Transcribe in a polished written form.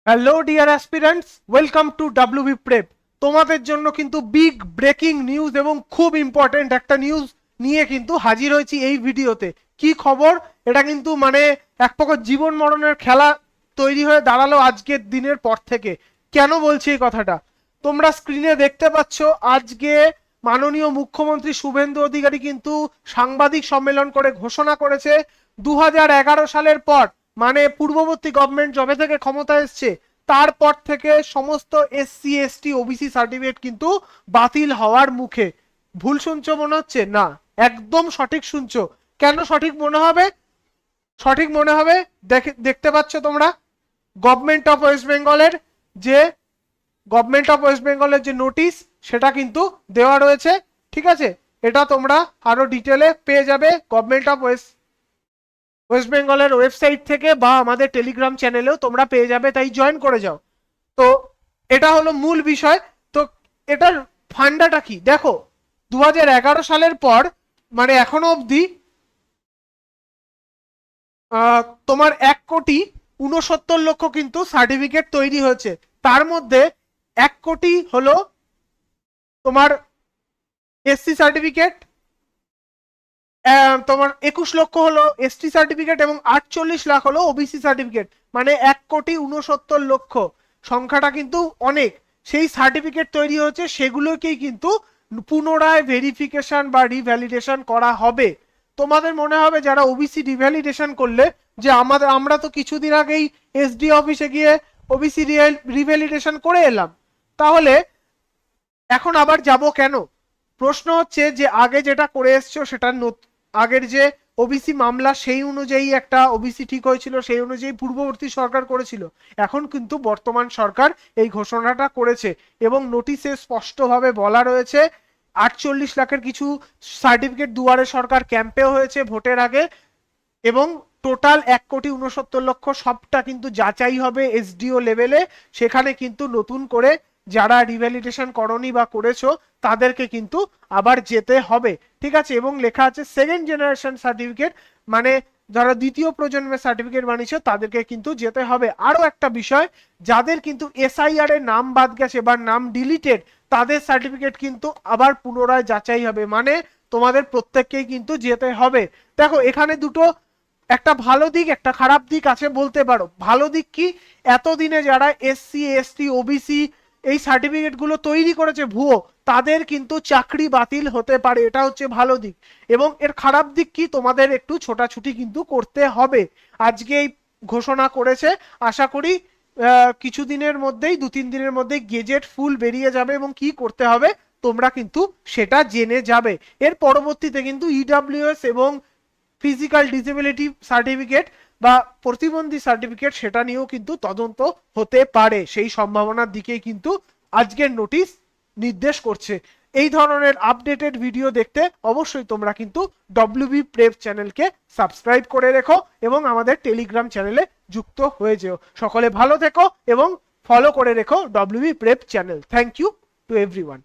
Hello dear aspirants, welcome to WB prep. তোমাদের জন্য কিন্তু বিগ ব্রেকিং নিউজ এবং খুব ইম্পর্টেন্ট একটা নিউজ নিয়ে কিন্তু হাজির হয়েছি এই ভিডিওতে। কি খবর? এটা কিন্তু মানে এক প্রকার জীবন মরণের খেলা তৈরি হয়ে দাঁড়ালো আজকের দিনের পর থেকে। কেন বলছি এই কথাটা? তোমরা স্ক্রিনে দেখতে পাচ্ছ, আজকে মাননীয় মুখ্যমন্ত্রী শুভেন্দু অধিকারী কিন্তু সাংবাদিক সম্মেলন করে ঘোষণা করেছে 2011 সালের পর, মানে পূর্ববর্তী গভর্নমেন্ট যবে থেকে ক্ষমতায় এসছে তারপর থেকে সমস্ত এসসি এসটি ওবিসি সার্টিফিকেট কিন্তু বাতিল হওয়ার মুখে। ভুল শুনছো মনে হচ্ছে? না, একদম সঠিক শুনছো। কেন সঠিক মনে হবে? সঠিক মনে হবে, দেখতে পাচ্ছ তোমরা গভর্নমেন্ট অফ ওয়েস্ট বেঙ্গলের যে নোটিশ সেটা কিন্তু দেওয়া রয়েছে। ঠিক আছে, এটা তোমরা আরো ডিটেলে পেয়ে যাবে গভর্নমেন্ট অফ ওয়েস্ট বেঙ্গলের ওয়েবসাইট থেকে, বা আমাদের টেলিগ্রাম চ্যানেলেও তোমরা পেয়ে যাবে, তাই জয়েন করে যাও। তো এটা হলো মূল বিষয়। তো এটার ফান্ডাটা কি দেখো, 2011 সালের পর মানে এখনো অবধি তোমার 1,69,00,000 কিন্তু সার্টিফিকেট তৈরি হয়েছে। তার মধ্যে 1 কোটি হলো তোমার এসসি সার্টিফিকেট, তোমার 21 লক্ষ হলো এসটি সার্টিফিকেট এবং 48 লাখ হলো ওবিসি সার্টিফিকেট। মানে 1,69,00,000 সংখ্যাটা কিন্তু অনেক। সেই সার্টিফিকেট তৈরি হচ্ছে, সেগুলোকেই কিন্তু পুনরায় ভেরিফিকেশন বা রিভ্যালিডেশন করা হবে। তোমাদের মনে হবে যারা ওবিসি রিভ্যালিডেশন করলে যে আমরা তো কিছুদিন আগেই এসডি অফিসে গিয়ে ওবিসি রিভ্যালিডেশন করে এলাম, তাহলে এখন আবার যাব কেন? প্রশ্ন হচ্ছে যে আগে যেটা করে এসছো সেটা আগের যে ওবিসি মামলা সেই অনুযায়ী একটা ওবিসি ঠিক হয়েছিল, সেই অনুযায়ী পূর্ববর্তী সরকার করেছিল। এখন কিন্তু বর্তমান সরকার এই ঘোষণাটা করেছে এবং নোটিশে স্পষ্টভাবে বলা রয়েছে 48 লাখের কিছু সার্টিফিকেট দুয়ারে সরকার ক্যাম্পেও হয়েছে ভোটের আগে, এবং টোটাল 1,69,00,000 সবটা কিন্তু যাচাই হবে এসডিও লেভেলে। সেখানে কিন্তু নতুন করে যারা রিভ্যালিডেশন করনি বা করেছো তাদেরকে কিন্তু আবার যেতে হবে। ঠিক আছে, এবং লেখা আছে সেকেন্ড জেনারেশন সার্টিফিকেট, মানে যারা দ্বিতীয় প্রজন্মের সার্টিফিকেট বানিয়েছে তাদেরকে কিন্তু যেতে হবে। আরো একটা বিষয়, যাদের কিন্তু এসআইআর এর নাম বাদ গেছে বা নাম ডিলিটেড, তাদের সার্টিফিকেট কিন্তু আবার পুনরায় যাচাই হবে। মানে তোমাদের প্রত্যেককেই কিন্তু যেতে হবে। দেখো এখানে দুটো, একটা ভালো দিক একটা খারাপ দিক আছে বলতে পারো। ভালো দিক কি, এতদিনে যারা এসসি এসটি ওবিসি এই সার্টিফিকেট গুলো তৈরি করেছে ভুয়ো, তাদের কিন্তু চাকরি বাতিল হতে পারে, এটা হচ্ছে ভালো দিক। এবং এর খারাপ দিক কি, তোমাদের একটু ছোটাছুটি কিন্তু করতে হবে। আজকে এই ঘোষণা করেছে, আশা করি কিছুদিনের মধ্যেই 2-3 দিনের মধ্যেই গেজেট ফুল বেরিয়ে যাবে এবং কি করতে হবে তোমরা কিন্তু সেটা জেনে যাবে। এর পরবর্তীতে কিন্তু ইডব্লিউএস এবং ফিজিক্যাল ডিসেবিলিটি সার্টিফিকেট বা প্রতিবন্ধী সার্টিফিকেট সেটা নিয়েও কিন্তু তদন্ত হতে পারে, সেই সম্ভাবনার দিকেই কিন্তু আজকের নোটিশ নির্দেশ করছে। এই ধরনের আপডেটেড ভিডিও দেখতে অবশ্যই তোমরা কিন্তু ডব্লিউবি প্রেপ চ্যানেলকে সাবস্ক্রাইব করে রেখো এবং আমাদের টেলিগ্রাম চ্যানেলে যুক্ত হয়ে যেও। সকলে ভালো থেকো এবং ফলো করে রেখো WB prep channel. Thank you to everyone.